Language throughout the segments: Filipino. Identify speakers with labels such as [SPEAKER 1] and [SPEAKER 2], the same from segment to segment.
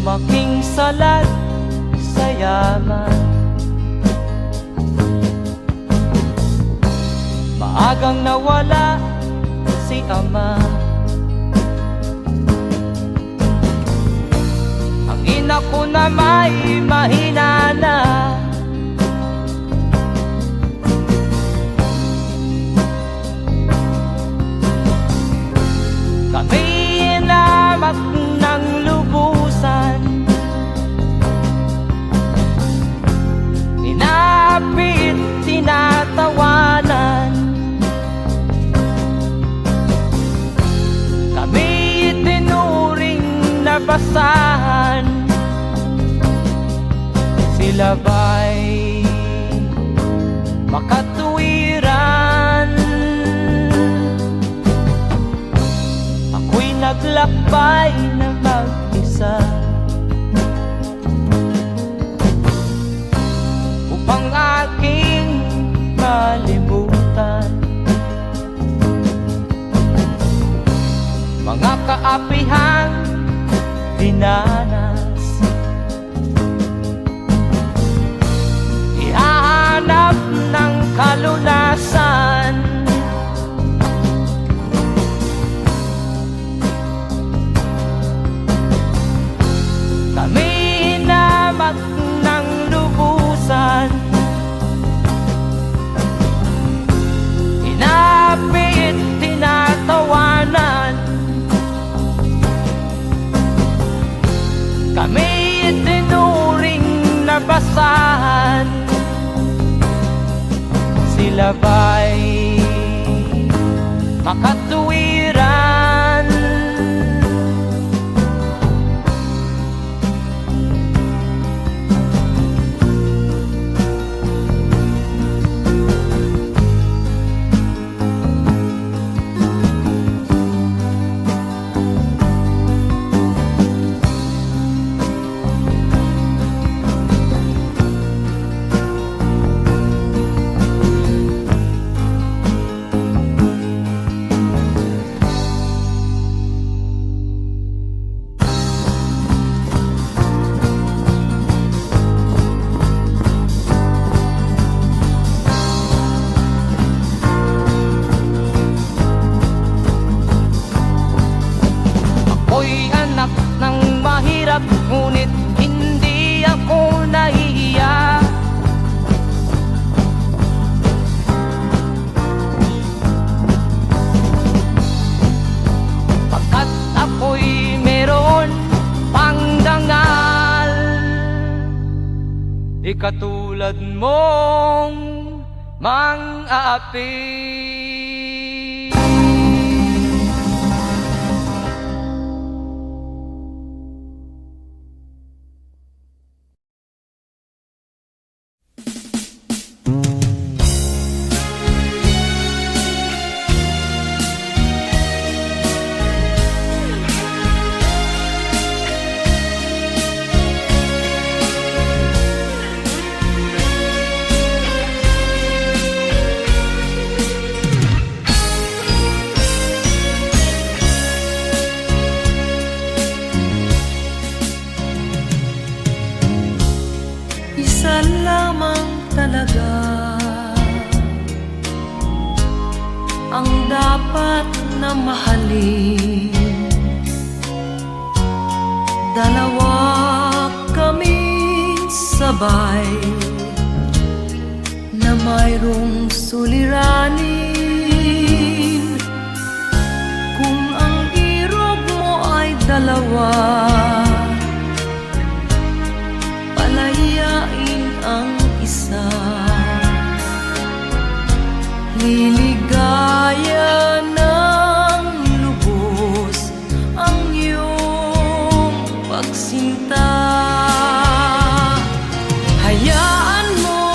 [SPEAKER 1] lumaking salat sa yaman. Maagang nawala si ama. Ang ina ko na may mahina na. Kami inamak ng lubusan, inapit, tinatawanan. Kami itinuring na basahan. Sila ba'y makatuwiran? Ako'y naglakbay na mag-isa upang aking malimutan mga kaapihang dinanas. Ihahanap ng kalunasan. Kami inamak ng lubusan, inapit, tinatawanan. Kami itinuring na basahan. Sila ba'y makatuwiran? Ako'y anak ng mahirap, ngunit hindi ako nahihiya. Pagkat ako'y meron pang dangal, di katulad mong mang-aapi.
[SPEAKER 2] Isa lamang talaga ang dapat na mahalin. Dalawa kaming sabay na mayroong suliranin. Kung ang irog mo ay dalawa, palayain ang isa. Liligaya ng lubos ang iyong pagsinta. Hayaan mo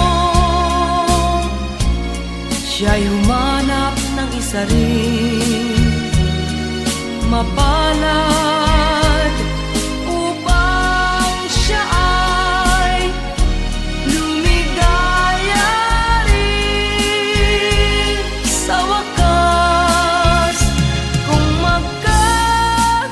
[SPEAKER 2] siya'y humanap ng isa rin, mapalad, upang siya ay lumigaya rin sa wakas. Kung magkagayon,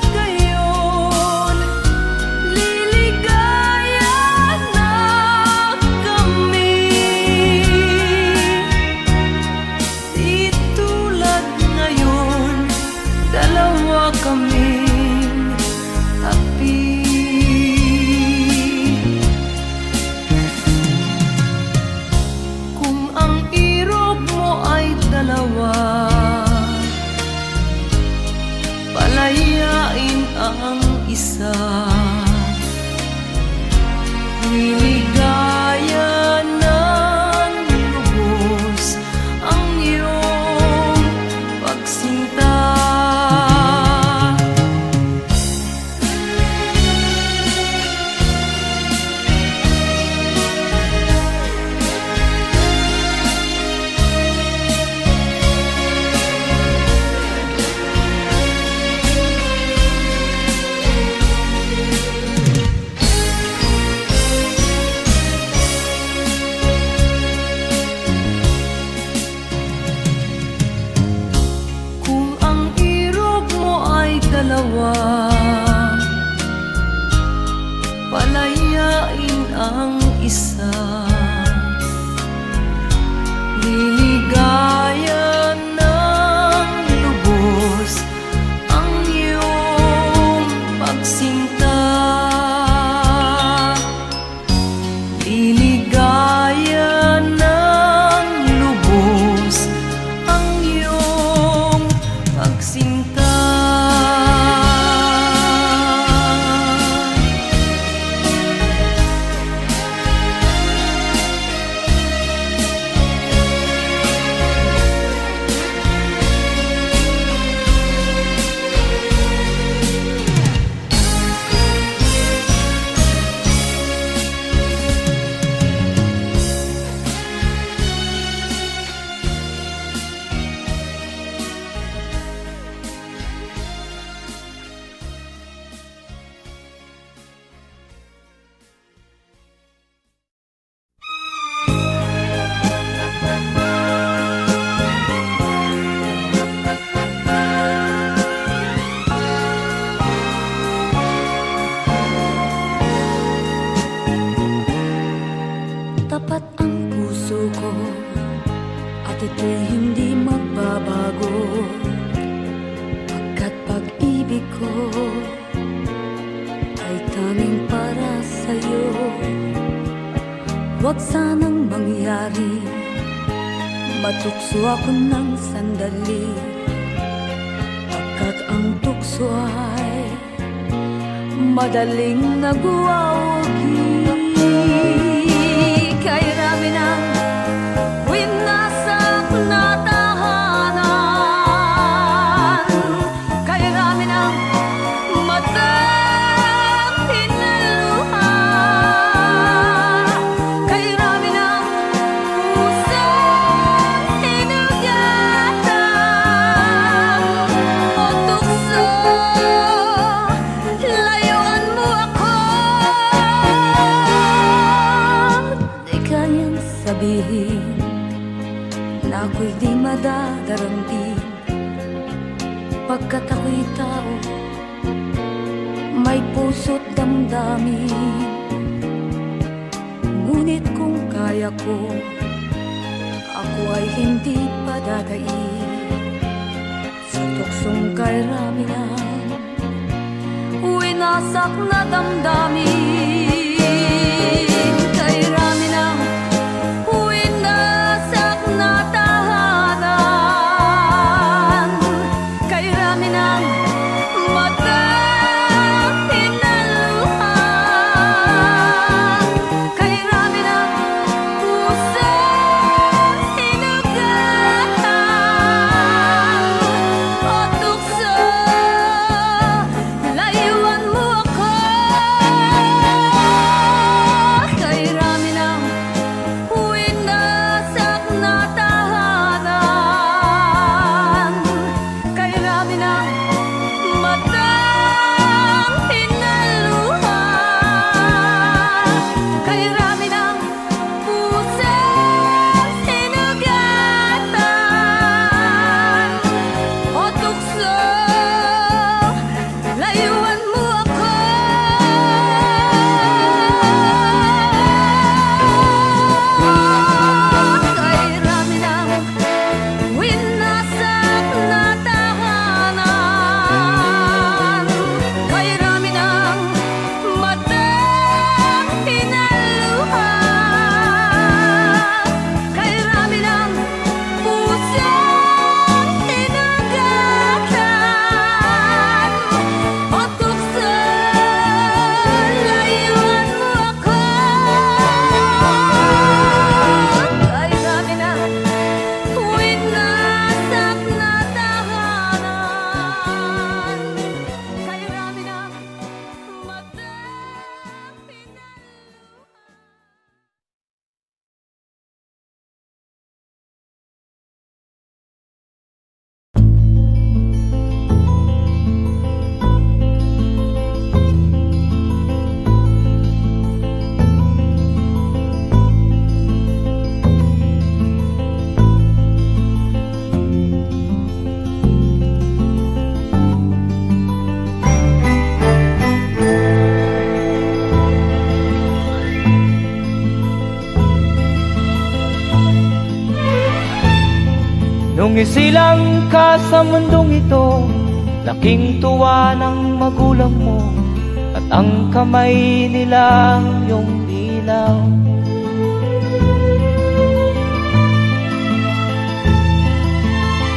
[SPEAKER 2] Liligaya ng lubos ang iyong pagsinta. Kung ang irog mo ay dalawa, palayain ang isa. Liligaya ng lubos ang iyong pagsinta. Liligaya ng lubos ang iyong pagsinta. Tapat ang puso ko at ito'y hindi magbabago, pagkat pag-ibig ko ay tanging para sa'yo. Huwag sanang mangyari matukso ako ng sandali, pagkat ang tukso ay madaling nagwawagi. Kay rami ng winasak na tahanan, kay rami ng matang pinaluha, kay rami ng pusong hinugatan o tukso. Layuan mo ako, di kayang sabihin na ako'y di madadaramdin, pagkat ako'y tao, may puso't damdamin. Ngunit kung kaya ko, ako ay hindi padadaig sa tuksong kay rami ng winasak na damdamin. Kay rami ng winasak na tahanan, kay rami ng matang pinaluha, kay rami ng pusong hinugatan o tukso. Layuan mo ako,
[SPEAKER 1] isilang ka sa mundong ito, laking tuwa ng magulang mo, at ang kamay nila iyong ilaw.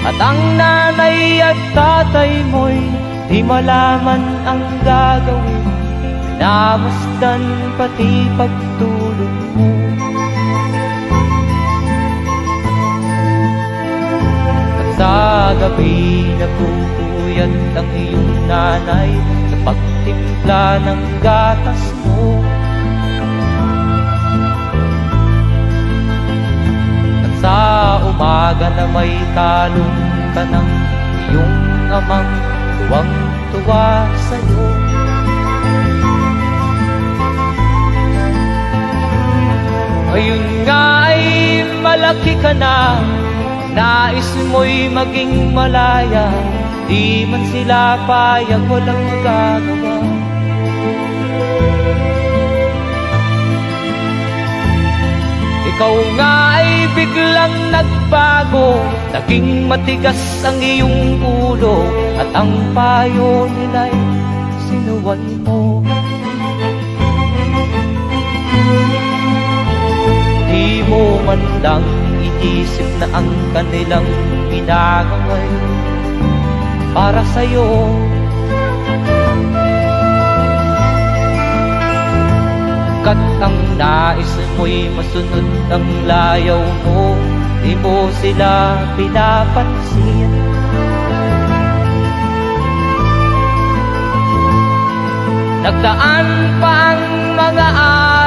[SPEAKER 1] At ang nanay at tatay mo'y di malaman ang gagawin, namasdan pati pagtulog mo. At sa gabi napupuyat ang iyong nanay sa pagtimpla ng gatas mo. At sa umaga na may talong ka ng iyong amang tuwang-tuwa sa'yo. Ngayon nga ay malaki ka na, nais mo'y maging malaya, di man sila payag, walang magagawa. Ikaw nga ay biglang nagbago, naging matigas ang iyong ulo, at ang payo nila'y sinuway mo. Di mo man lang iisip na ang kanilang ginagawa'y para sa'yo. Kat ang nais mo'y masunod ang layaw mo, di mo sila pinapansin. Nagdaan pa ang mga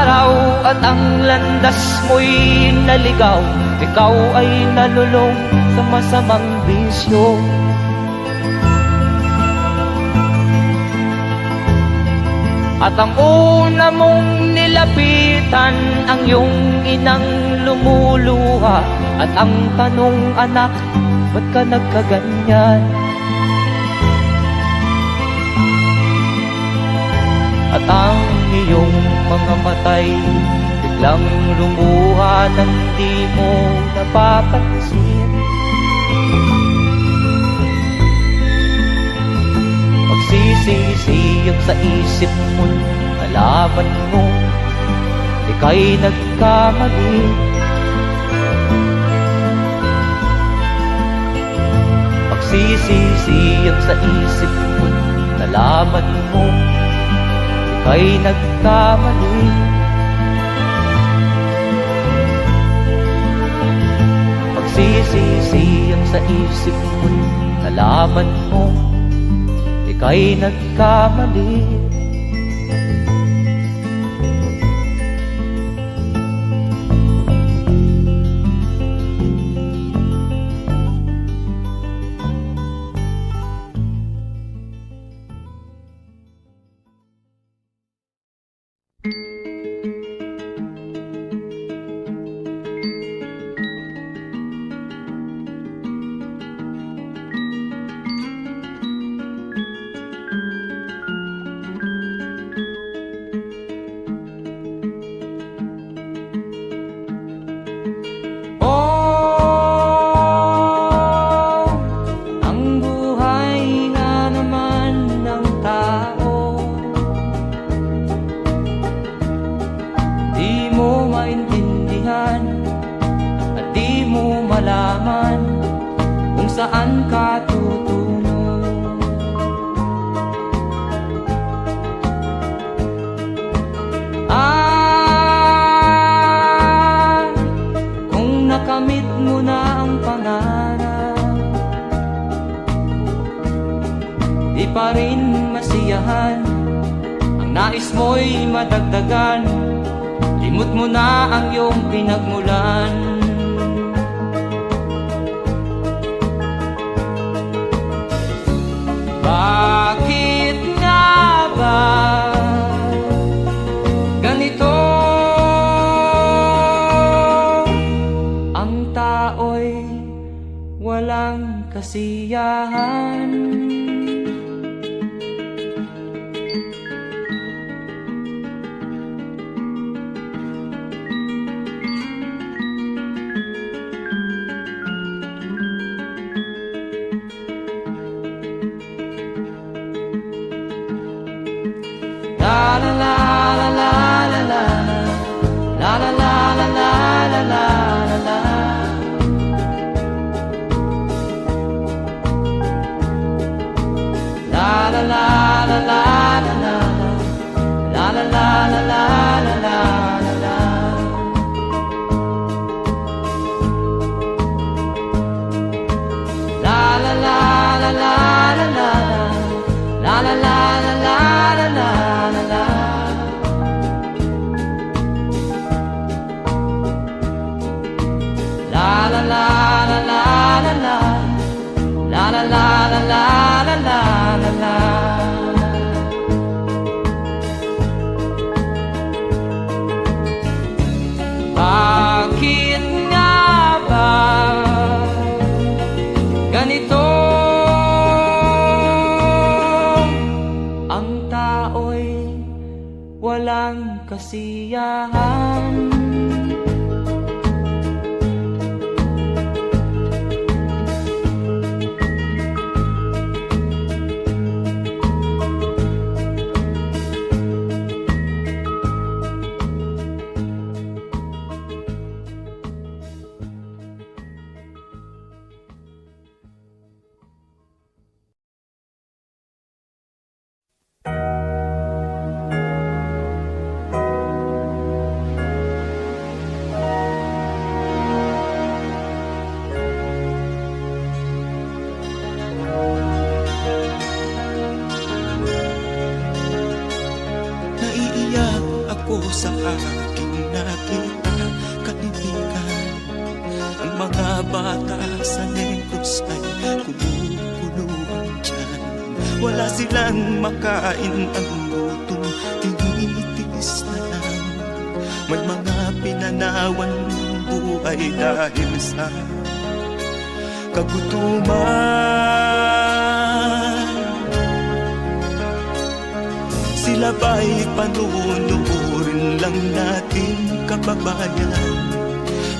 [SPEAKER 1] araw at ang landas mo'y naligaw, ikaw ay nalulong sa masamang bisyo. At ang una mong nilapitan ang iyong inang lumuluha, at ang tanong, anak, ba't ka nagkaganyan? At ang iyong mga matay biglang lumuha nang di mo napapansin. Magsisisiyag sa isip mo, nalaman mo ika'y nagkamali. Magsisisiyag sa isip mo, nalaman mo ika'y nagkamali. Magsisisiyag sa isip mo, nalaman mo ika'y nagkamali. Saan ka tutungo? Kung nakamit mo na ang pangarap, di pa rin masiyahan, ang nais mo'y madagdagan, limot mo na ang iyong pinagmulan. Bakit nga ba ganito? Ang tao'y walang kasiyahan. la la la la la la la la. La la la la la la la la la la la la la la la. La la la la la la la. La la la la la la la la la. Bakit nga ba ganito? Ang tao'y walang kasiyahan.
[SPEAKER 3] Naiiyak ako sa aking nakita, kaibigan. Ang mga bata sa Negros ay kumukuluan dyan. Wala silang makain, ang gutom tinitiis na lang. May mga pinanawan ng buhay dahil sa kagutuman. Sila ba'y panunurin lang natin, kababayan?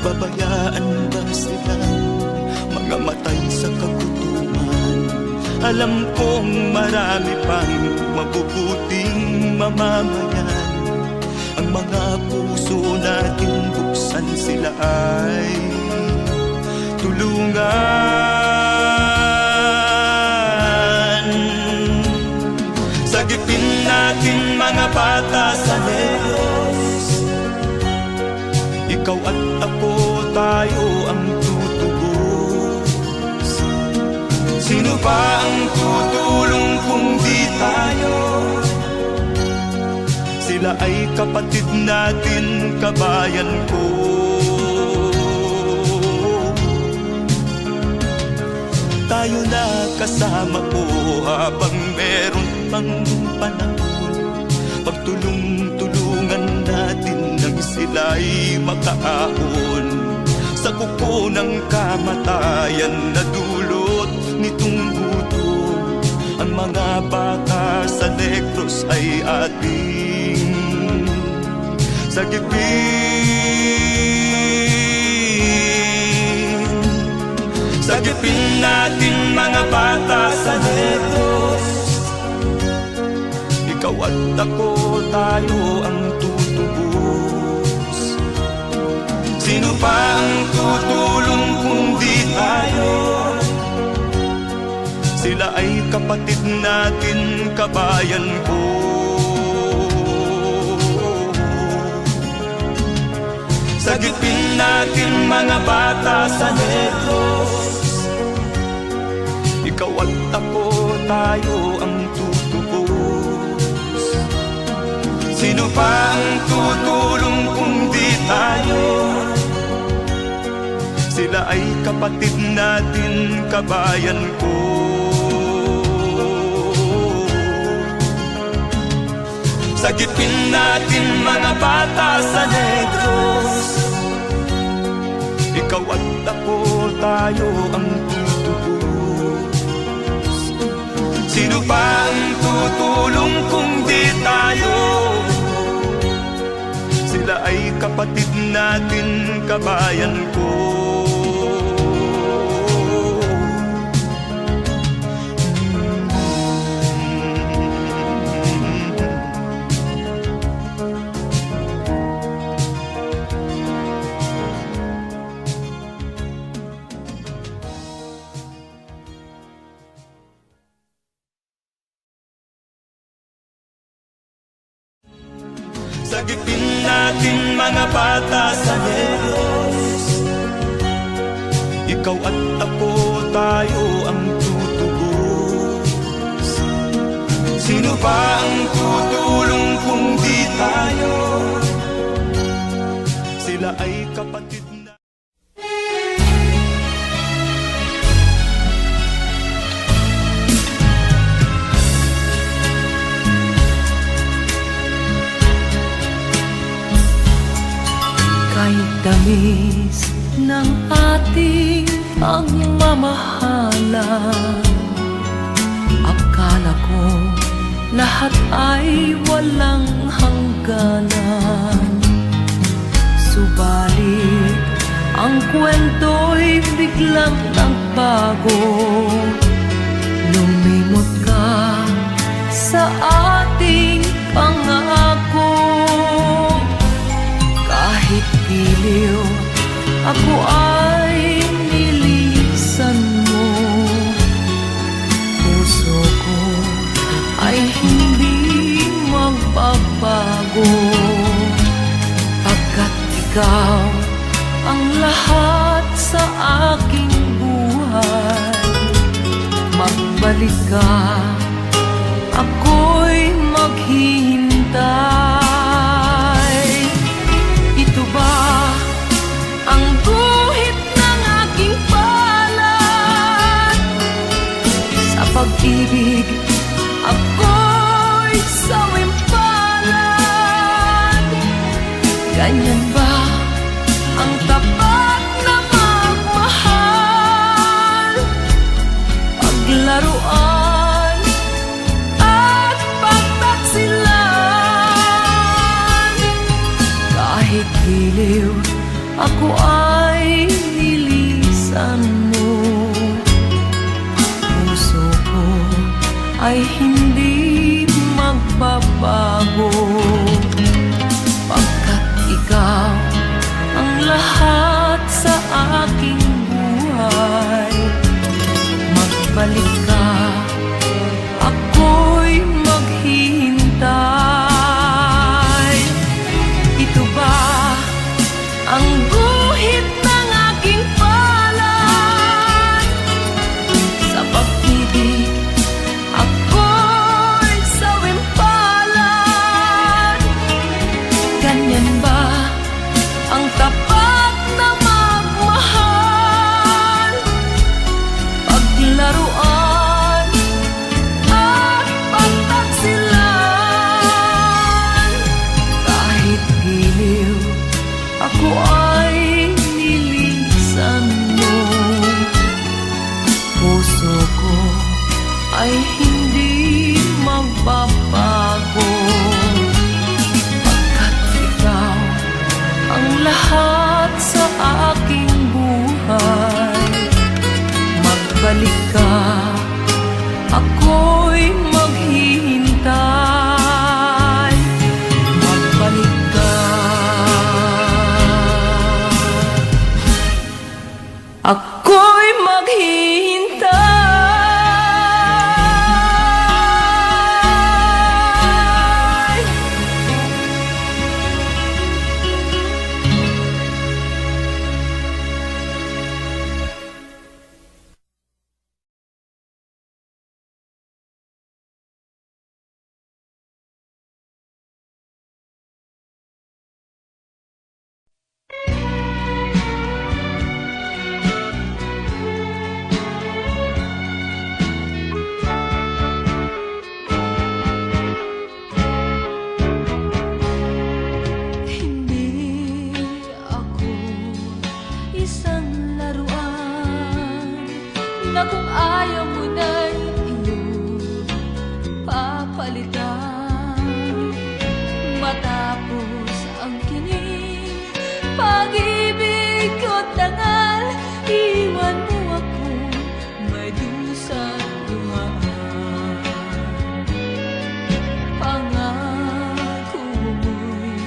[SPEAKER 3] Babayaan ba silang mga matay sa kagutuman? Alam kong marami pang mabubuting mamamayan. Ang mga puso natin buksan, sila ay tulungan. Sagipin natin mga bata sa Negros. Ikaw at ako, tayo ang tutubos. Sino ba ang tutulong kung di tayo? Sila ay kapatid natin, kabayan ko. Tayo na kasama ko habang meron pang panahon. Pagtulong-tulungan natin nang sila'y makaahon sa kuko ng kamatayan na dulot nitong gutom. Ang mga bata sa Negros ay ating sagipin. Sagipin natin mga bata sa Negros. Ikaw at ako, tayo ang tutubos. Sino pa ang tutulong kung di tayo? Sila ay kapatid natin, kabayan ko. Sagipin natin mga bata sa Negros. Ikaw at ako, tayo ang tutubos. Sino pa ang tutulong kung di tayo? Sila ay kapatid natin, kabayan ko. Sagipin natin mga bata sa Negros. Ikaw at ako, tayo ang tutubos. Sino pa ang tutulong kung di tayo? Sila ay kapatid natin, kabayan ko. Sagipin natin mga bata sa Diyos. Ikaw at ako, tayo ang tutubos. Sino ba ang tutulong kung di tayo? Sila ay kapatid na.
[SPEAKER 4] Kahit tamis ng ating pagmamahalan, akala ko lahat ay walang hangganan. Subalit ang kwento'y biglang nagbago. Lumimot ka sa ating pangako. Kahit giliw, ako ay nilisan mo. Puso ko ay hindi magbabago, pagkat ikaw ang lahat sa aking buhay. Magbalik ka, ako'y maghihintay. Ito ba ang guhit ng aking palad? Sa pag-ibig, ako'y sawimpalad. Ganyan ba ang tapat na magmahal? Paglaruan at pagtaksilan. Kahit giliw, ako ay nilisan mo. Puso ko ay hindi magbabago, pagkat ikaw ang lahat sa aking buhay. Magbalik ka, ako'y maghihintay. Ito ba ang guhit ng aking palad? Sa pag-ibig, ako'y sawimpalad. Ganyan ba ang tapat na magmahal? Paglaruan at pagtaksilan. Kahit giliw, ako ay nilisan mo. Puso ko ay hindi magbabago, pagkat ikaw ang lahat sa aking buhay. Magbalik ka, ako'y maghihintay. Magbalik ka, ako'y maghihintay. Hindi ako isang laruan na kung ayaw mo na'y iyong papalitan. Matapos ang kinig, pag-ibig ko't dangal, iwan mo ako may dusang luhaan. Pangako mo'y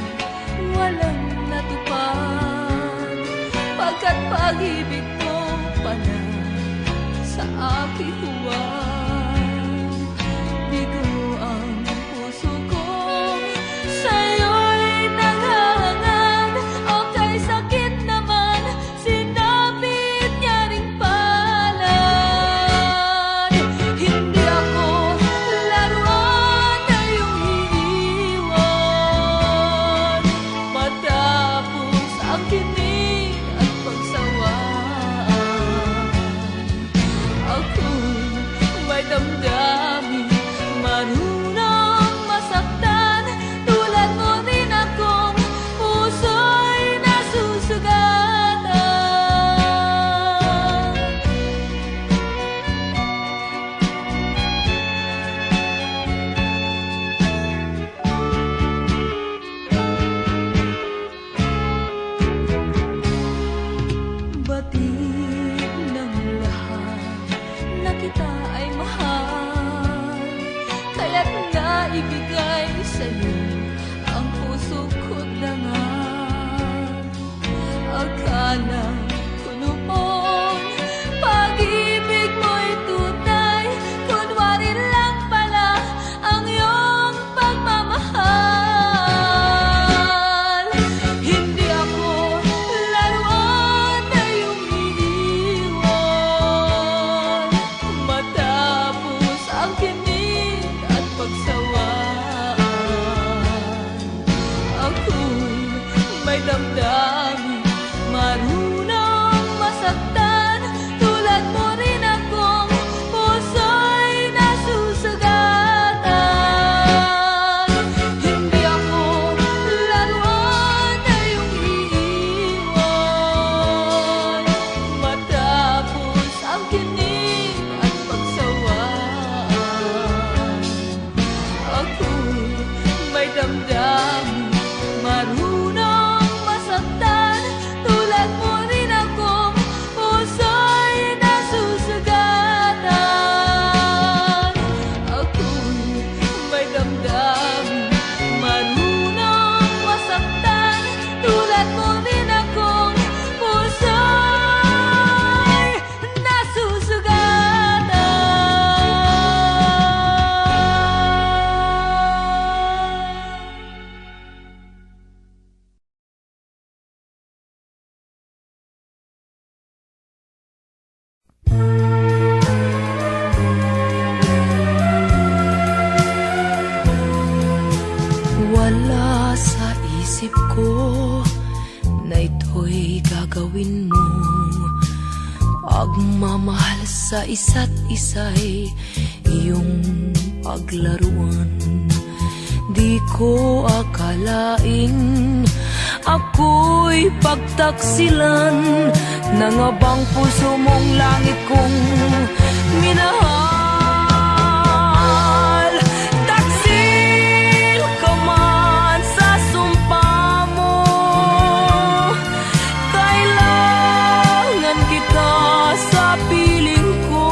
[SPEAKER 4] walang natupad, pagkat pag-ibig mo pala sa aking huwag. Bigo ang puso ko, sa'yo'y ng kunoon. Pag-ibig mo'y tunay, kunwari lang pala ang iyong pagmamahal. Hindi ako laruan na iyong iniwan, matapos ang kinig at pagsawaan. Ako'y may damdamin, marunong masaktan. Tulad mo rin akong puso'y nasusugatan. Hindi ako laruan na iyong iiwan, matapos ang kinig at pagsawaan. Ako'y may damdamin, marunong masaktan. Tulad mo rin akong puso'y nasusugatan. Ako'y may damdamin, marunong masaktan. Tulad mo rin akong puso'y nasusugatan. Wala sa isip ko na ito'y gagawin mo. Pagmamahal sa isa't isa'y iyong paglaruan. Di ko akalain ako'y pagtaksilan ng abang puso mong langit kong minahal. Taksil ka man sa sumpa mo, kailangan kita sa piling ko.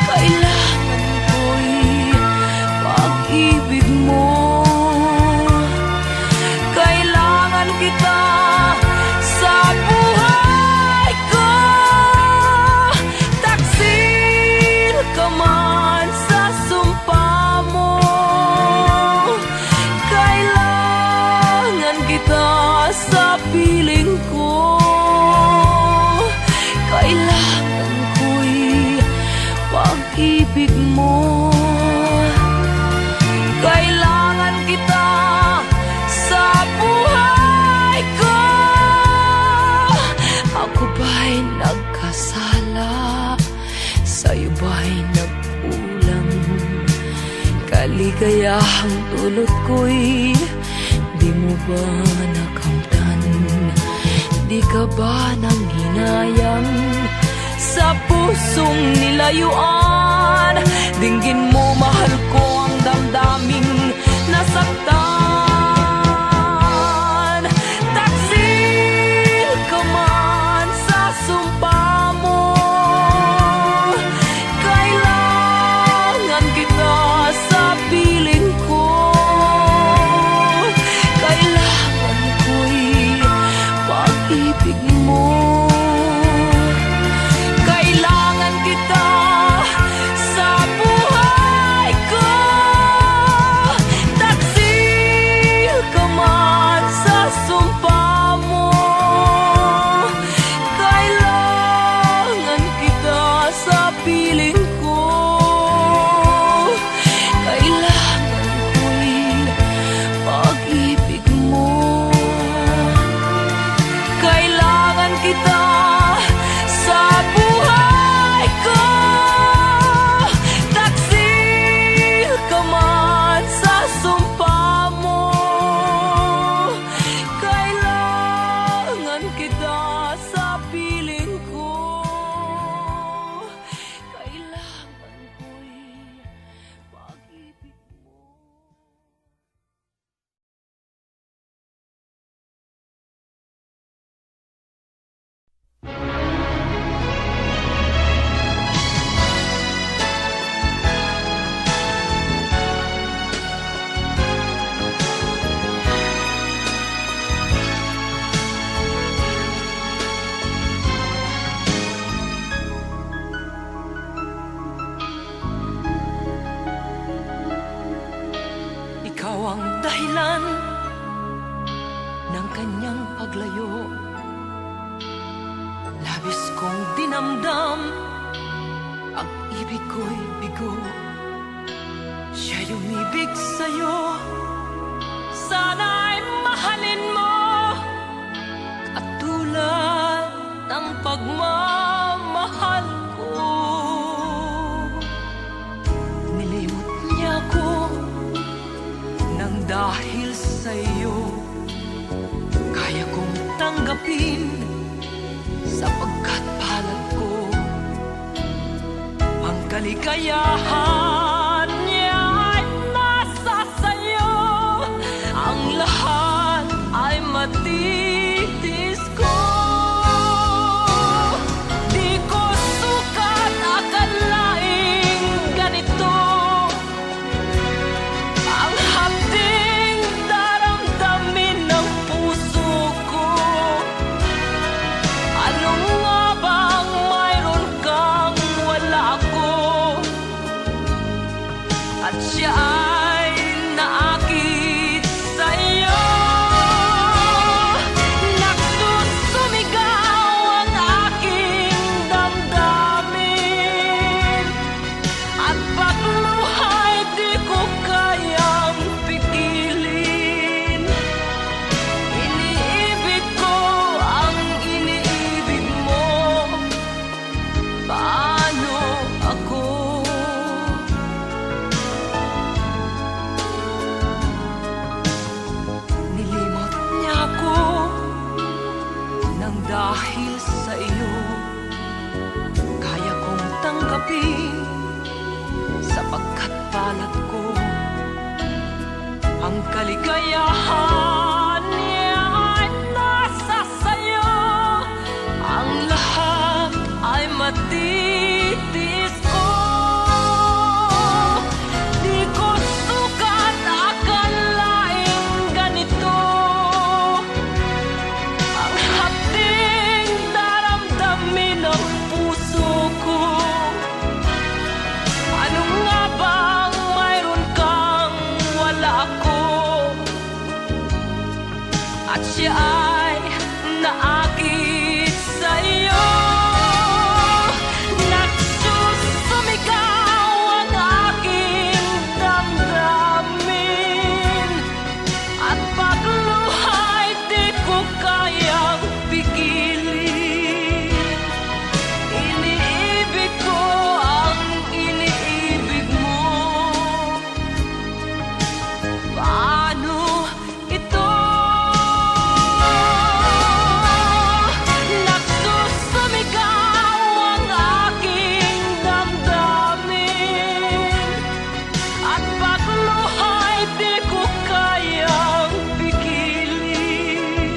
[SPEAKER 4] Kailangan ko'y pag-ibig mo. Kailangan kita sa buhay ko. Taksil ka man sa sumpa mo, kailangan kita sa piling ko. Kailangan ko'y pag-ibig mo. Kailangan kita sa buhay ko. Ako ba'y nagkasala? Sa'yo ba'y nagkulang? Kaligayahang dulot ko'y di mo ba nakamtan? Di ka ba nang hinayang sa pusong nilayuan? Dinggin mo, mahal ko, ang damdaming nasaktan. Taksil ka man sa sumpa mo, kailangan kita sa piling ko. Kailangan ko'y pag-ibig mo. Kailangan kita sa buhay ko.
[SPEAKER 2] ang dahilan ng kanyang paglayo. Labis kong dinamdam, ang ibig ko'y bigo. Siya'y umibig sa'yo, sana'y mahalin mo, at tulad ng pagmamahal ko. Nilimot niya ko nang dahil sa'yo, kaya kong tanggapin sapagkat palad ko ang kaligayahan niya ay nasa sayo. Ang lahat ay matitis ko. Di ko sukat akalaing ganito ang hapding daramdamin ng puso ko. Ano nga bang mayroon kang wala ko? At siya ay naakit sa'yo. Nagsusumigaw ang aking damdamin, at pagluhay di ko kayang pigilin. Iniibig ko ang iniibig mo. Paano ako? Nilimot niya ako nang dahil sa iyo, kaya kong tanggapin sapagkat palad ko ang kaligayahan niya ay nasa sayo. Ang lahat ay matitis ko. Di ko sukat akalaing ganito ang hapding daramdamin ng puso ko. Ano nga bang mayroon kang wala ko? At siya ay naakit sa'yo. Nagsusumigaw ang aking damdamin, at pagluhay di ko kayang pigilin. Iniibig ko ang iniibig mo. Paano ito? Nagsusumigaw ang aking damdamin, at pagluhay di ko kayang pigilin.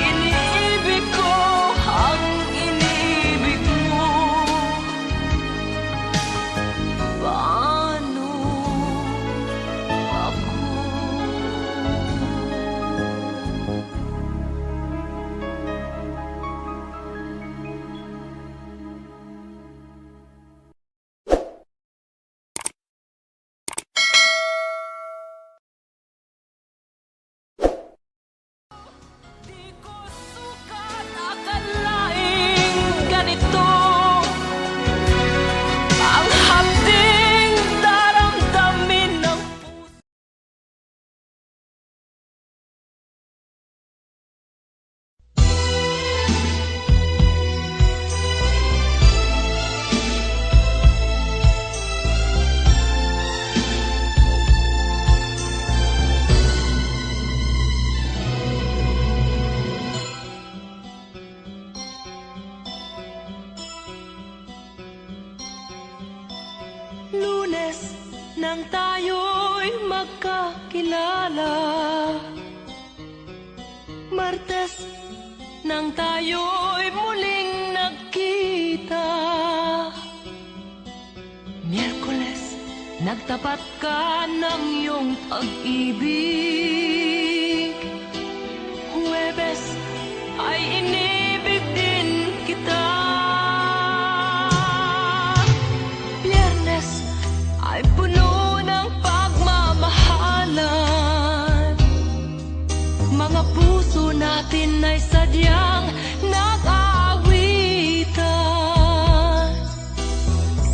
[SPEAKER 2] Iniibig ko ang iniibig mo. Paano ako? Di ko sukat akalaing ganito ang hapding daramdamin ng puso. Lunes nang tayo'y magkakilala, Martes nang tayo'y muling nagkita, Miyerkules nagtapat ka ng iyong pag-ibig, Huwebes ay inibig din kita, Biyernes ay puno ng pagmamahal.
[SPEAKER 4] sadyang nag-aawitan.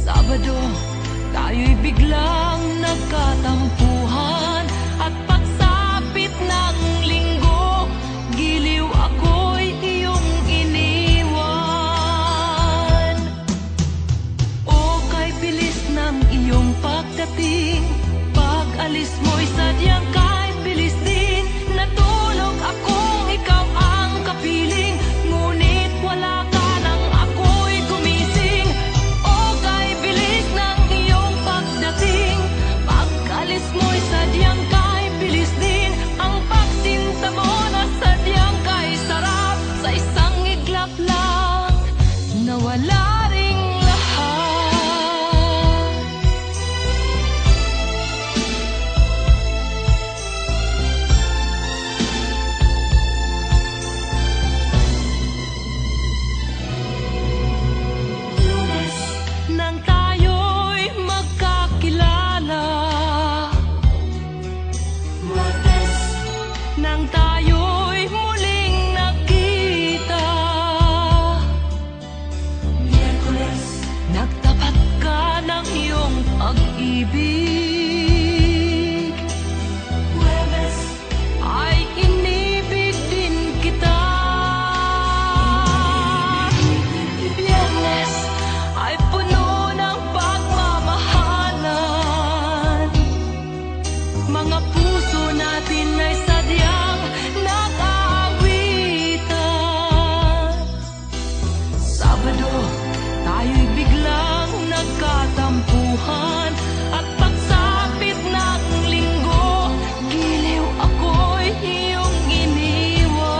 [SPEAKER 4] Sabado, tayo'y biglang nagkatampuhan. At pagsapit ng linggo, giliw ako'y iyong iniwan. O kay bilis ng iyong pagdating, pag-alis mo'y sadyang kay bilis din. Natulog akong ikaw ang kapiling, ngunit wala ka nang ako'y gumising. O kay bilis ng iyong pagdating, pag-alis mo'y sadyang kay bilis din. Ang pagsinta mo na sadyang kay sarap, sa isang iglap lang nawala ring lahat. Lunes, nang tayo'y magkakilala. Martes, nang tayo'y muling nakita. Miyerkules, nagtapat ka ng iyong pag-ibig. Huwebes, ay inibig din kita. Biyernes, ay puno ng pagmamahalan. Mga puso natin ay sadyang nag-aawitan. Sabado, tayo'y biglang nagkatampuhan. At pagsapit ng linggo, giliw ako'y iyong iniwan.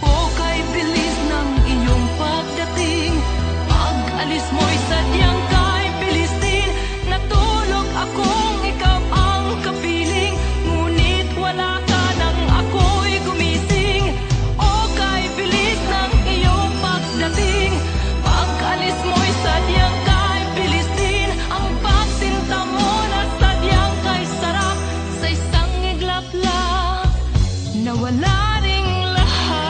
[SPEAKER 4] O kay bilis ng iyong pagdating, pag-alis mo'y sadyang kay bilis din. Natulog akong ikaw ang kapiling, ngunit wala ka nang ako'y gumising. O kay bilis ng iyong pagdating, pag-alis mo'y sadyang kay bilis din. Ang pagsinta mo na sadyang kay sarap, sa isang iglap lang nawala ring lahat.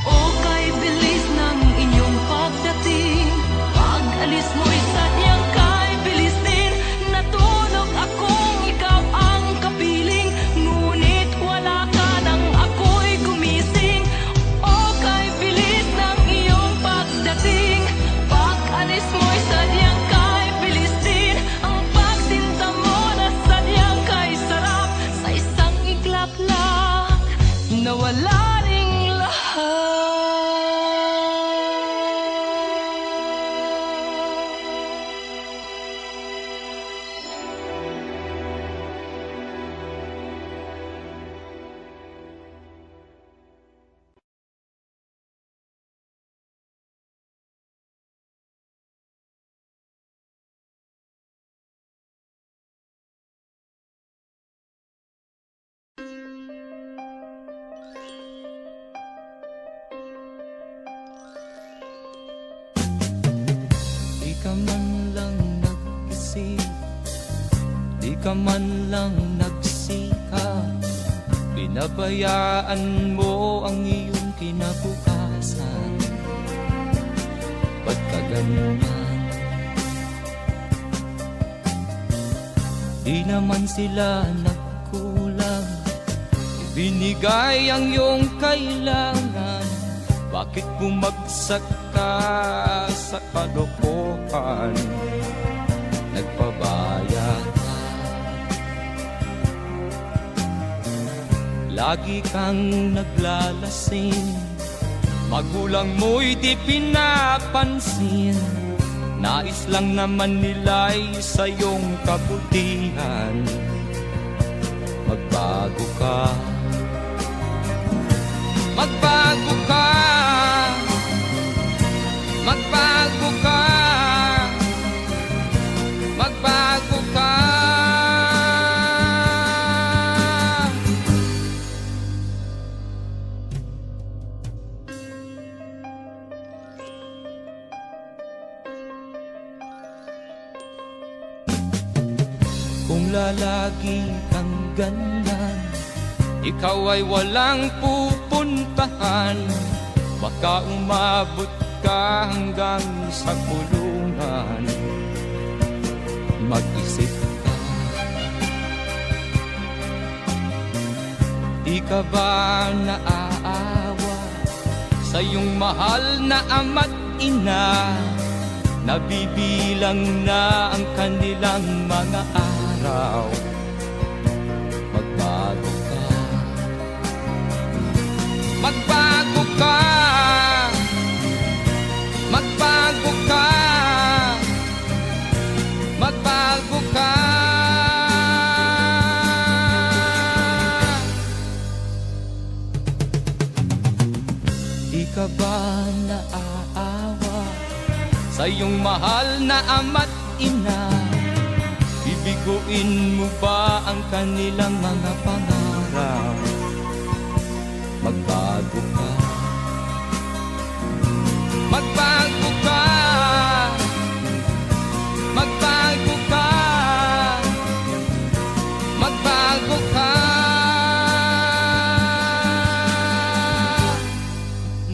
[SPEAKER 4] O kay bilis ng iyong pagdating, pag-alis mo'y sadyang kay bilis din. Natulog akong ikaw ang kapiling, ngunit wala ka nang ako'y gumising. O kay bilis ng iyong pagdating, pag-alis mo'y sadyang kay bilis din. Ang pagsinta mo na sadyang kay sarap, sa isang iglap lang nawala ring lahat.
[SPEAKER 1] Di ka man lang nag-isip, di ka man lang nagsikap, pinabayaan mo ang iyong kinabukasan. Ba't ka ganyan? Di naman sila nagkulang, ibinigay ang iyong kailangan. Bakit bumagsak ka sa kalokohan? Nagpabaya ka, lagi kang naglalasing, magulang mo'y di pinapansin. Nais lang naman nila'y sa iyong kabutihan. Magbago ka, magbago ka, magbago ka, magbago ka. Kung lalagi kang ganyan, ikaw ay walang pupuntahan. Baka umabot ka hanggang sa kulungan. Mag-isip ka, di ka ba naaawa sa iyong mahal na ama't ina? Nabibilang na ang kanilang mga araw. Magbago ka, magbago ka, magbago ka, magbago ka. Di ka ba naaawa sa iyong mahal na ama't ina? Bibiguin mo ba ang kanilang mga pangarap? Magbago ka, magbago ka, magbago ka, magbago ka.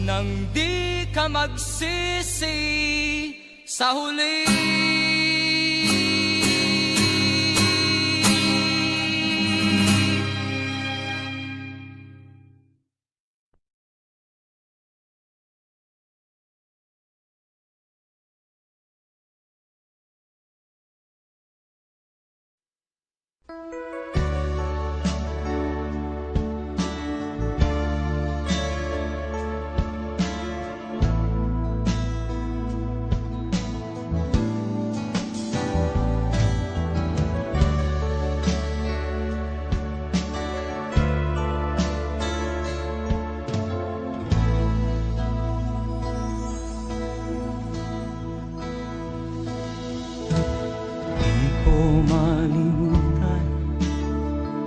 [SPEAKER 1] Nang di ka magsisi sa huli. Malimutan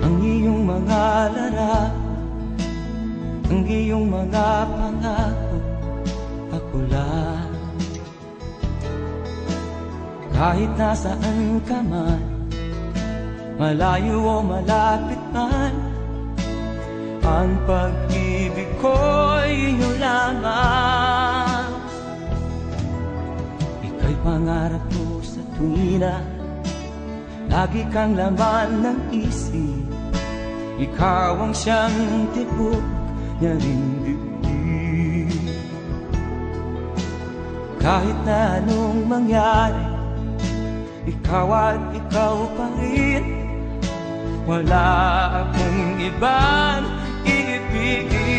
[SPEAKER 1] ang iyong mga larap, ang iyong mga pangako, ako lang. Kahit nasaan ka man, malayo o malapit man, ang pag-ibig ko'y iyo lamang. Ika'y pangarap ko sa tuwina, lagi kang laman ng isip. Ikaw ang siyang tibok niya ring dibdib. Kahit na anong mangyari, ikaw at ikaw pa rin. Wala akong ibang iibigin.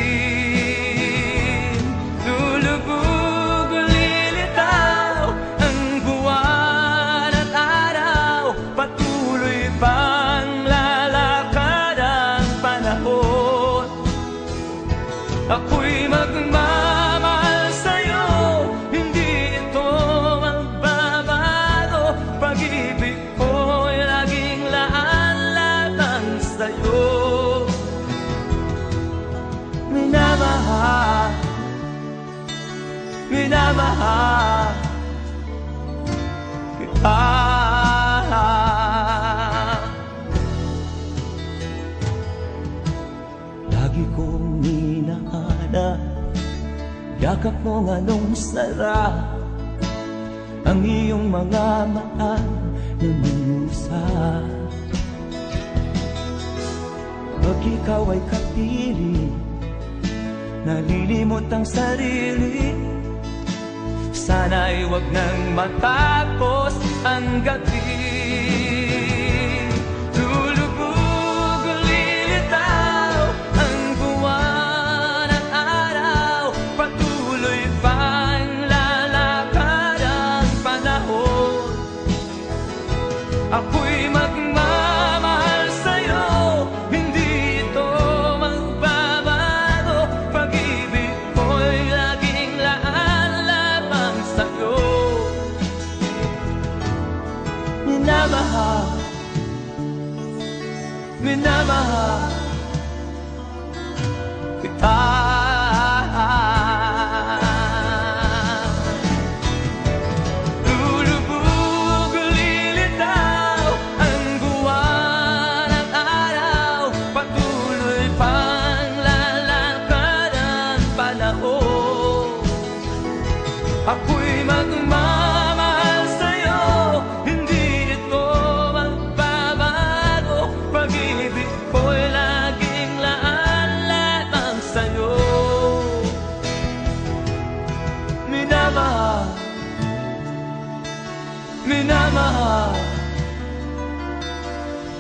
[SPEAKER 1] Lulubog o lilitaw ang buwan at araw, patuloy pang lalakad ang panahon. Ako'y magmamahal sa'yo, hindi ito magbabago. Pag-ibig ko'y laging laan lamang sa'yo. Minamahal, minamahal kita. Lagi kong minahanap yakap mong anong sarap, ang iyong mga mata na minusa. Pag ikaw ay kapiling, nalilimot ang sarili. Sana'y wag nang matapos ang gabi. Lulubog o lilitaw ang buwan at araw, patuloy pang lalakad ang panahon. Ako'y magmamahal sa'yo, hindi ito magbabago. Pag-ibig ko'y laging laan lamang sa'yo. Minamahal, minamahal kita. Lulubog o lilitaw ang buwan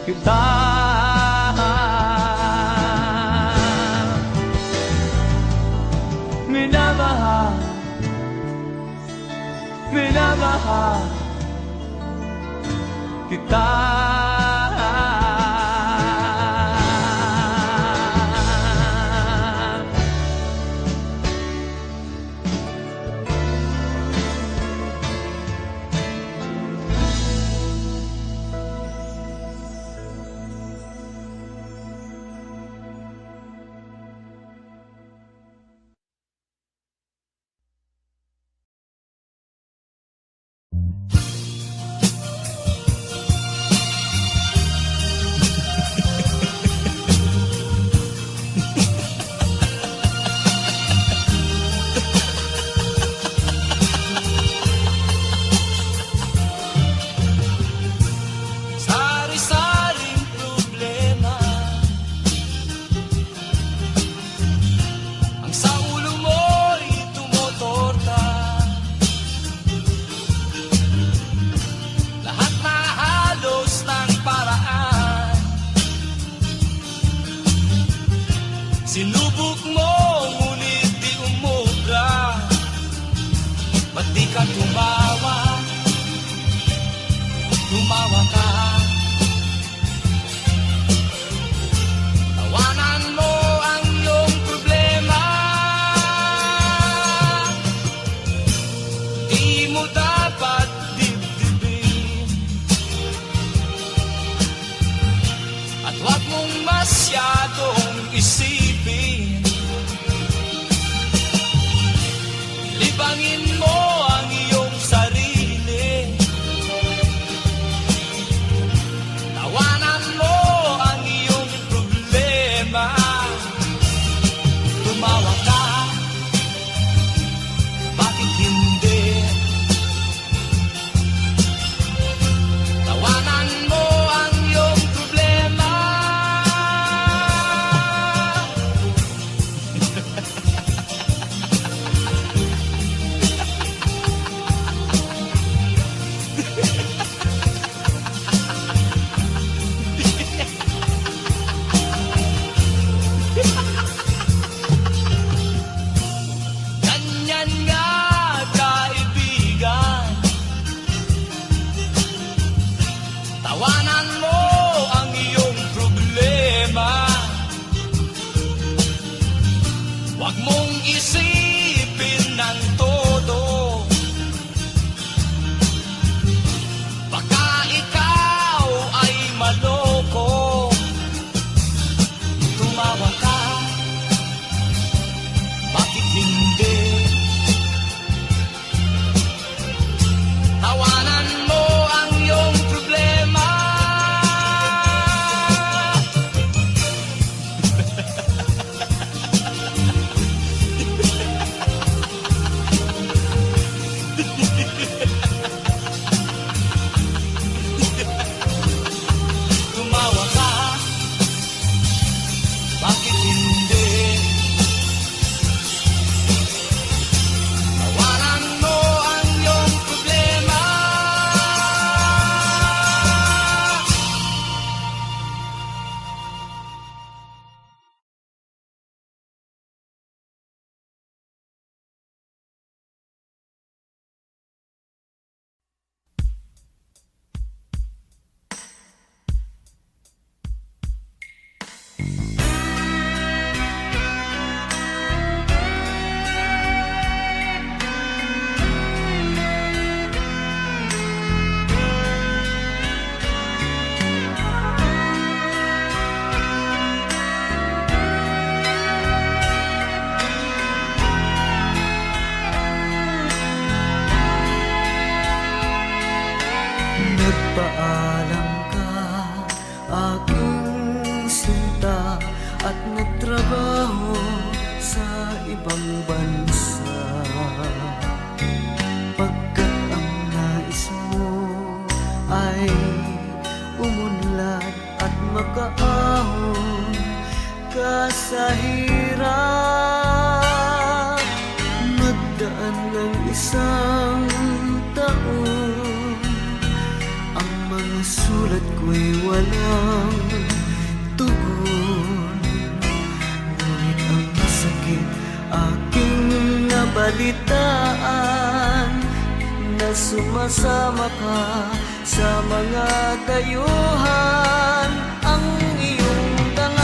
[SPEAKER 1] kita. Minamahal, minamahal kita.
[SPEAKER 3] Sari-saring problema ang sa ulo mo'y tumutorta. Lahat na halos ng paraan sinubok mo, ngunit di umubra. Ba't di ka tumawa? Tumawa ka. Tawanan mo ang iyong problema. Di mo dapat dibdibin, at huwag mong masyadong isipin. Libangin mo ang iyong sarili. Tawanan mo ang iyong problema. Tumawa ka, bakit hindi? Tawanan mo ang iyong problema. Ganyan nga, kaibigan. Tawanan mo ang iyong problema. Huwag mong isipin ng todo. Baka ikaw ay maloko. Tumawa ka, bakit hindi? Tawanan mo ang iyong problema. Tumawa ka, bakit hindi? Tawanan mo ang iyong problema.
[SPEAKER 5] Nagpaalam ka, aking sinta, at nagtrabaho sa ibang bansa. Pagkat ang nais mo ay umunlad at makaahon ka sa hirap. Nagdaan ng isang taon, ang mga sulat ko'y walang tugon. Ngunit ang sakit aking nabalitaan, na sumasama ka sa mga dayuhan. Ang iyong dangal,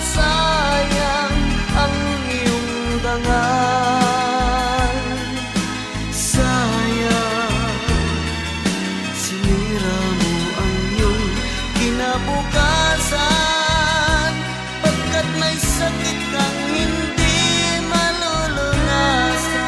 [SPEAKER 5] sayang ang iyong dangal. Sayang, sinira mo ang iyong kinabukasan, pagkat may sakit kang hindi malulunasan.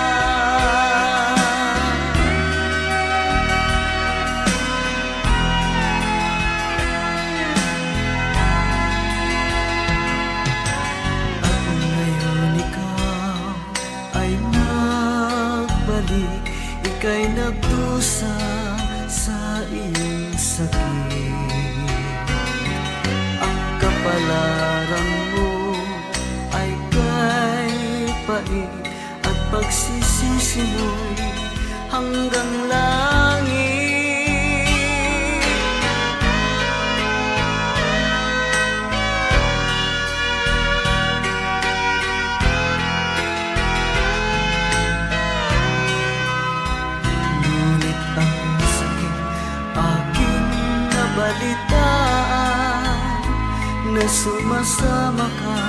[SPEAKER 5] At ngayon ikaw ay nagbalik, ika'y nagdusa sa iyong sakit. Ang kapalaran mo ay kay pait, at pagsisisi mo'y hanggang langit. Ngunit ang sakit aking nabalitaan, na sumasama ka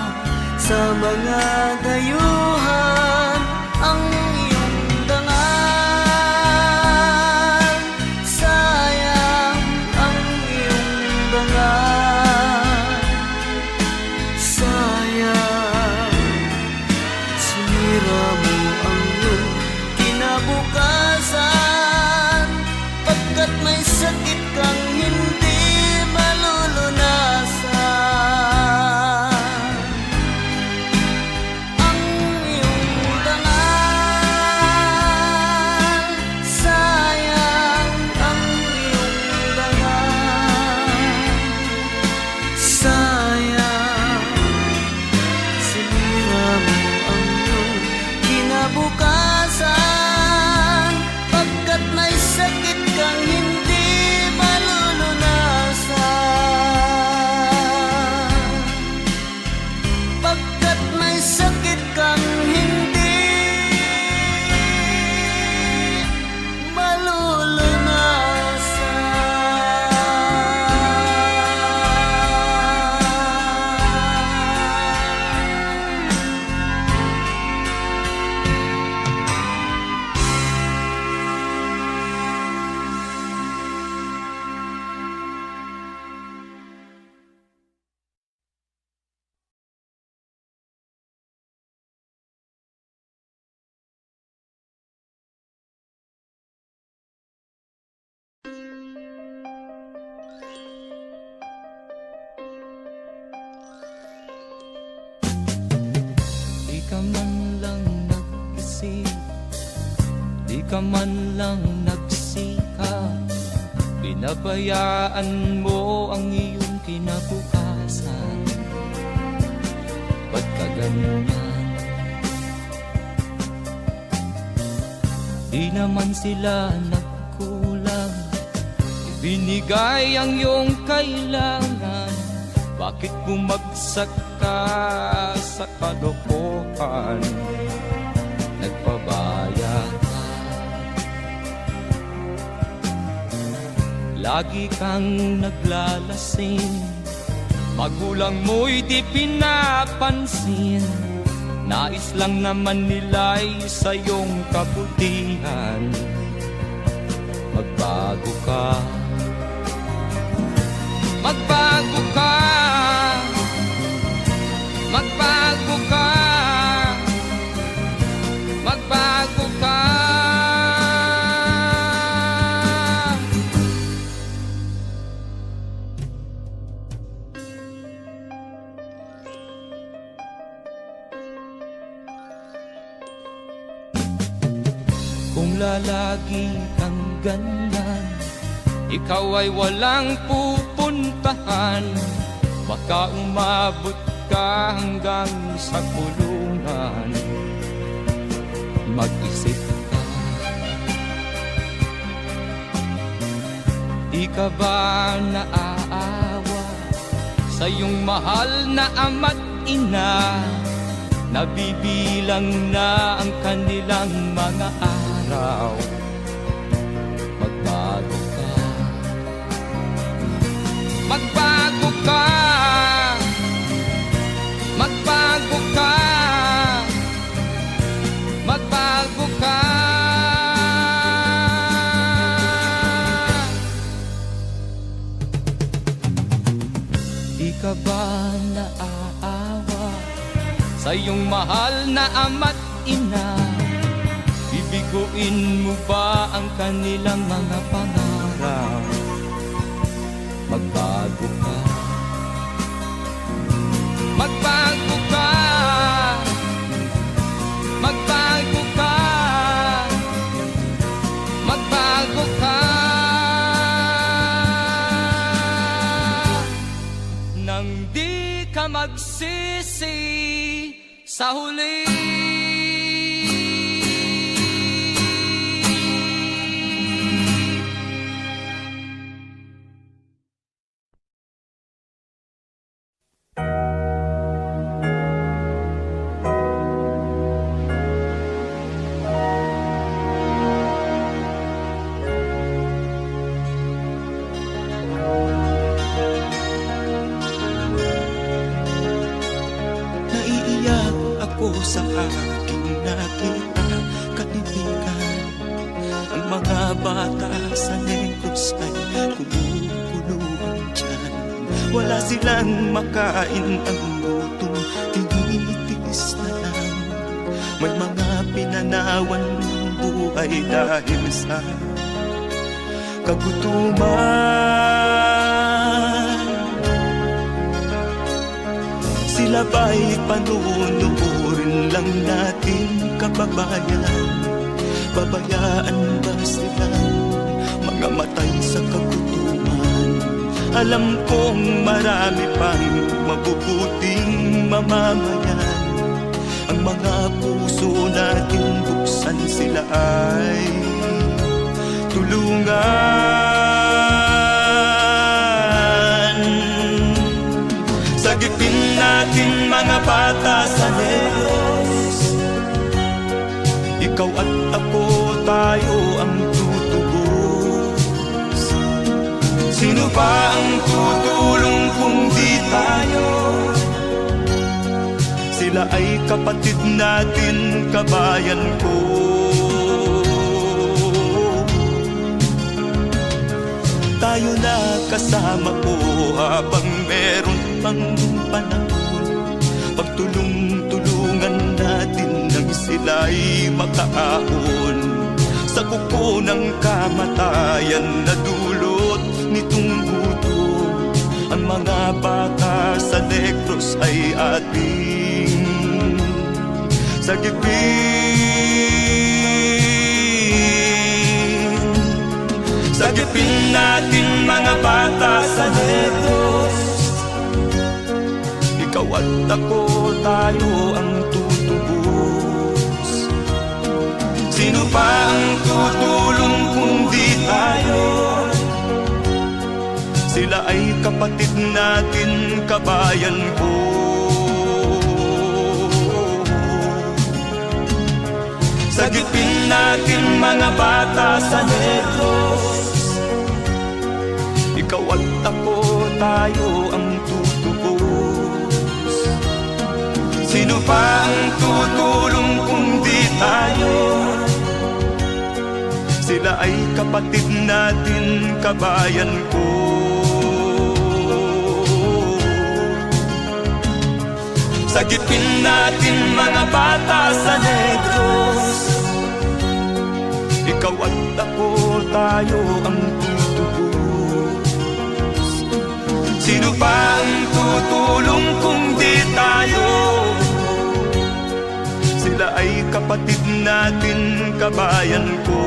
[SPEAKER 5] sa mga dayuhan. Ang iyong dangal, sayang ang iyong dangal. Sayang, sinira mo ang iyong kinabukasan, pagkat may sakit kang hindi malulunasan. Ang iyong dangal, sayang ang iyong dangal. Sayang, sinira mo ang iyong kinabukasan, pagkat may sakit kang hindi malulunasan. Pagkat may sakit kang hindi malulunasan.
[SPEAKER 1] Di ka man lang nag-isip, di ka man lang nagsikap, pinabayaan mo ang iyong kinabukasan. Ba't ka ganyan? Di naman sila nagkulang, ibinigay ang iyong kailangan. Bakit bumagsak ka sa kalokohan? Nagpabaya ka, lagi kang naglalasing, magulang mo'y di pinapansin. Nais lang naman nila'y sa iyong kabutihan. Magbago ka, magbago ka, magbago ka, magbago ka. Kung lalagi kang ganyan, ikaw ay walang pupuntahan. Baka umabot ka hanggang sa kulungan. Mag-isip ka, Di ka ba naaawa sa iyong mahal na ama't ina? Nabibilang na ang kanilang mga araw. Magbago ka, magbago ka, magbago ka, magbago ka. Di ka ba naaawa sa iyong mahal na ama't ina? Bibiguin mo ba ang kanilang mga pangarap? Magbago ka, magbago ka, magbago ka, magbago ka. Nang di ka magsisi sa huli.
[SPEAKER 3] Naiiyak ako sa aking nakita, kaibigan. Ang mga bata sa Negros ay kumukulong dyan. Wala silang makain, ang gutom tinitiis na lang. May mga pinanawan ng buhay dahil sa kagutuman. Sila ba'y panunurin lang natin, kababayan? Babayaan ba silang mga matay sa kagutuman? Alam kong marami pang mabubuting mamamayan. Ang mga puso natin buksan, sila ay tulungan. Sagipin natin mga bata sa Negros. Ikaw at ako, tayo ang tutubos. Sino ba ang tutulong kung di tayo? Sila ay kapatid natin, kabayan ko. Tayo na kasama ko habang meron pang panahon. Pagtulong-tulungan natin nang sila'y makaahon sa kuko ng kamatayan na dulot nitong gutom. Ang mga bata sa Negros ay ating sagipin. Sagipin natin mga bata sa Negros. Ikaw at ako, tayo ang tutubos. Sino pa ang tutulong kung di tayo? Sila ay kapatid natin, kabayan ko. Sagipin natin mga bata sa Negros. Ikaw at ako, tayo ang tutubos. Sino pa ang tutulong kung di tayo? Sila ay kapatid natin, kabayan ko. Sagipin natin mga bata sa Negros. Ikaw at ako, tayo ang tutubos. Sino pa ang tutulong kung di tayo? Sila ay kapatid natin, kabayan ko.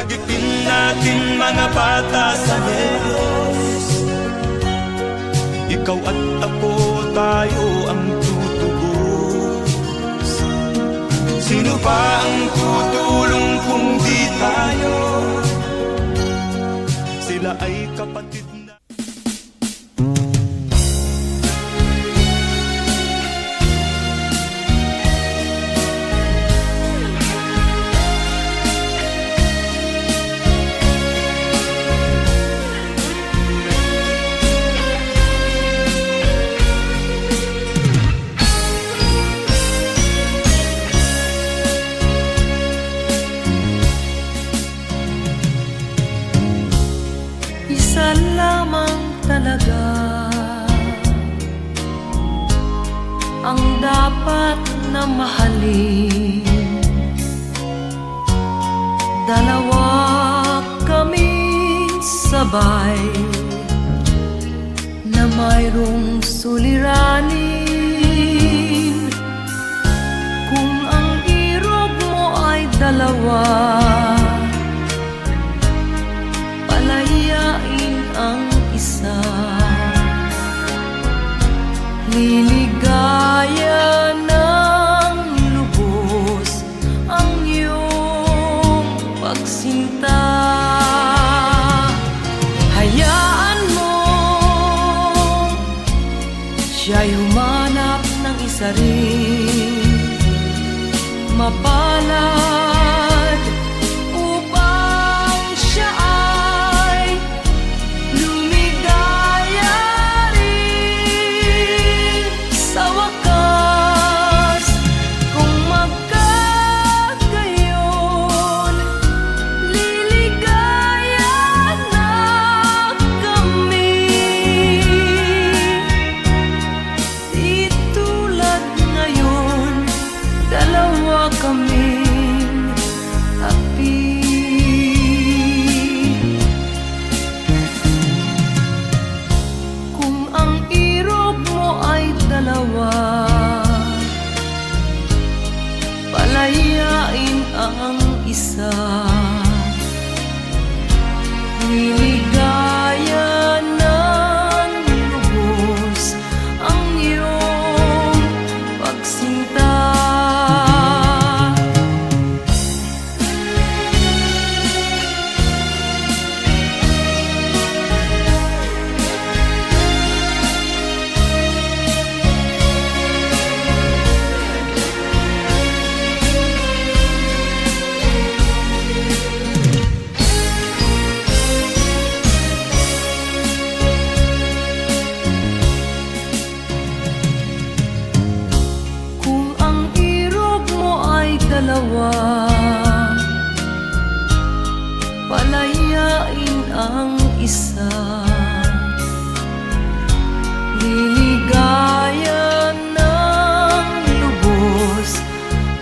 [SPEAKER 3] Sagipin natin mga bata sa Negros. Ikaw at ako, tayo ang tutubos. Sino ba ang tutulong kung di tayo? Sila ay kapatid na.
[SPEAKER 4] Isa lamang talaga ang dapat na mahalin. Dalawa kaming sabay na mayroong suliranin. Kung ang irog mo ay dalawa, palayain ang isa. Liligaya ng lubos ang iyong pagsinta. Hayaan mo siya'y humanap ng isa rin, mapalad upang siya ay lumigaya rin sa wakas. Kung magkagayon, liligaya na kami. Di tulad ngayon, dalawa kaming happy. Kung ang irog mo ay dalawa, palayain ang isa. Liligaya ng lubos ang iyong pagsinta. Kung ang irog mo ay dalawa, palayain ang isa. Liligaya ng lubos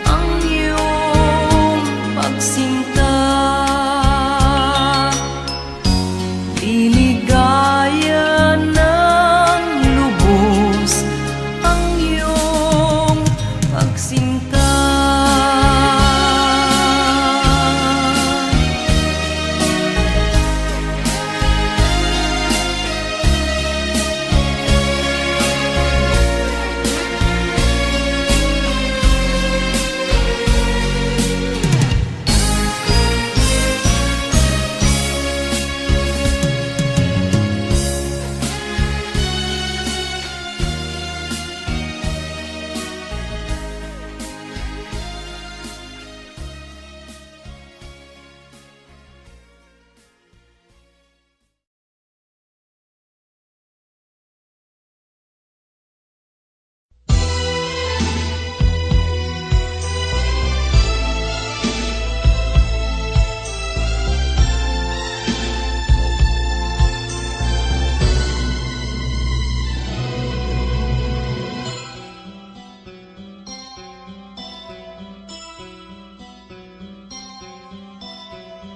[SPEAKER 4] ang iyong pagsinta. Liligaya ng lubos ang iyong pagsinta.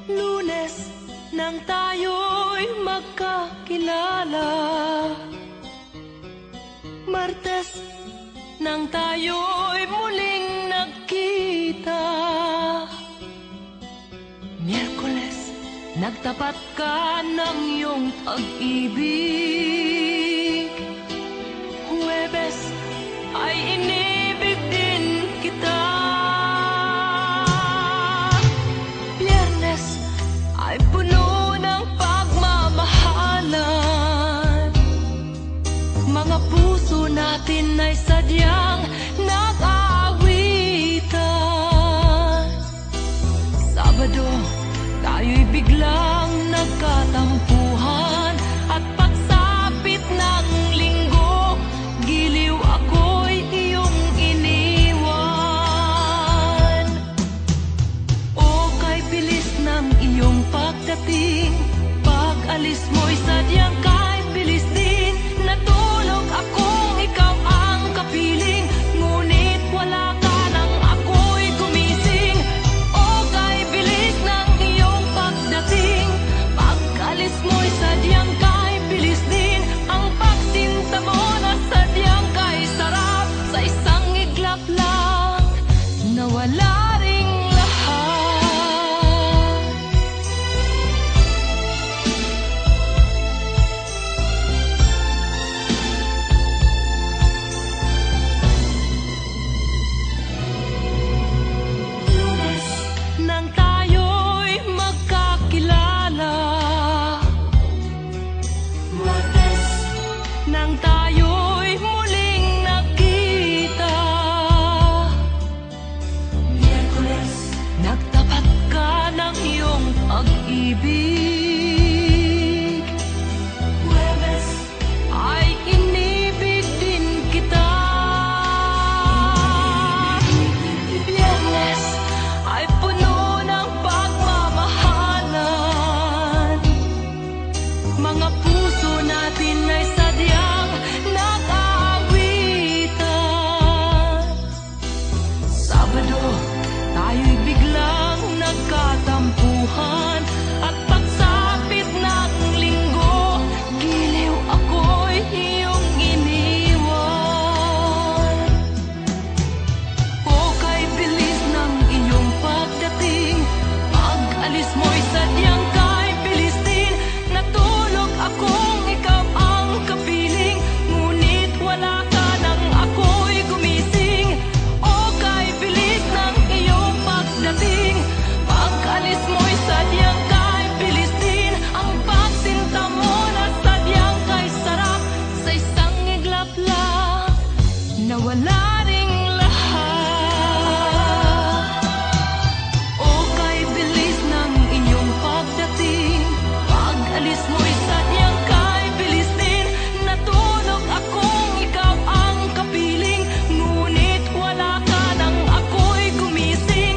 [SPEAKER 4] Lunes nang tayo'y magkakilala, Martes nang tayo'y muling nagkita, Miyerkules nagtapat ka ng iyong pag-ibig. Huwebes ay inibig din kita. Biyernes ay puno ng pagmamahalan. Mga puso natin ay sadyang nag-aawitan. Sabado, tayo'y biglang nagkatampuhan. At pagsapit ng linggo, giliw ako'y iyong iniwan. O kay bilis ng iyong pagdating, pag-alis mo'y sadyang kay bilis din. Natulog akong ikaw ang kapiling, ngunit wala ka nang ako'y gumising. O kay bilis ng iyong pagdating, pag-alis mo'y sadyang kay bilis din. Ang pagsinta mo na sadyang kay sarap, sa isang iglap lang nawala ring lahat. Lunes, nang tayo'y magkakilala. Martes, nang tayo'y muling nakita. Miyerkules, nagtapat ka ng iyong pag-ibig. Huwebes, ay inibig din kita. Biyernes, ay puno ng pagmamahalan. Mga puso natin ay sadyang nag-aawitan. Sabado, tayo'y biglang nagkatampuhan. At pagsapit ng linggo, giliw ako'y iyong iniwan. O kay bilis ng iyong pagdating, pag-alis mo'y sadyang kay bilis din. Natulog akong ikaw ang kapiling, ngunit wala ka nang ako'y gumising. O kay bilis ng iyong pagdating, pag-alis mo'y sadyang kay bilis din. Ang pagsinta mo na sadyang kay sarap, sa isang iglap lang nawala ring lahat. O kay bilis ng inyong pagdating, pag-alis mo'y sadyang kay bilis din. Natulog akong ikaw ang kapiling, ngunit wala ka nang ako'y gumising.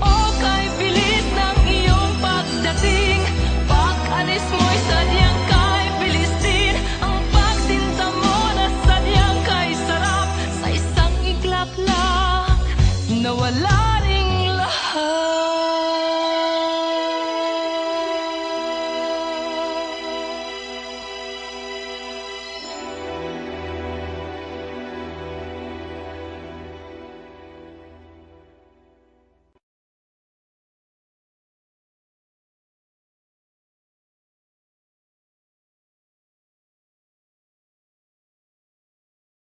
[SPEAKER 4] O kay bilis ng iyong pagdating, pag-alis mo'y sadyang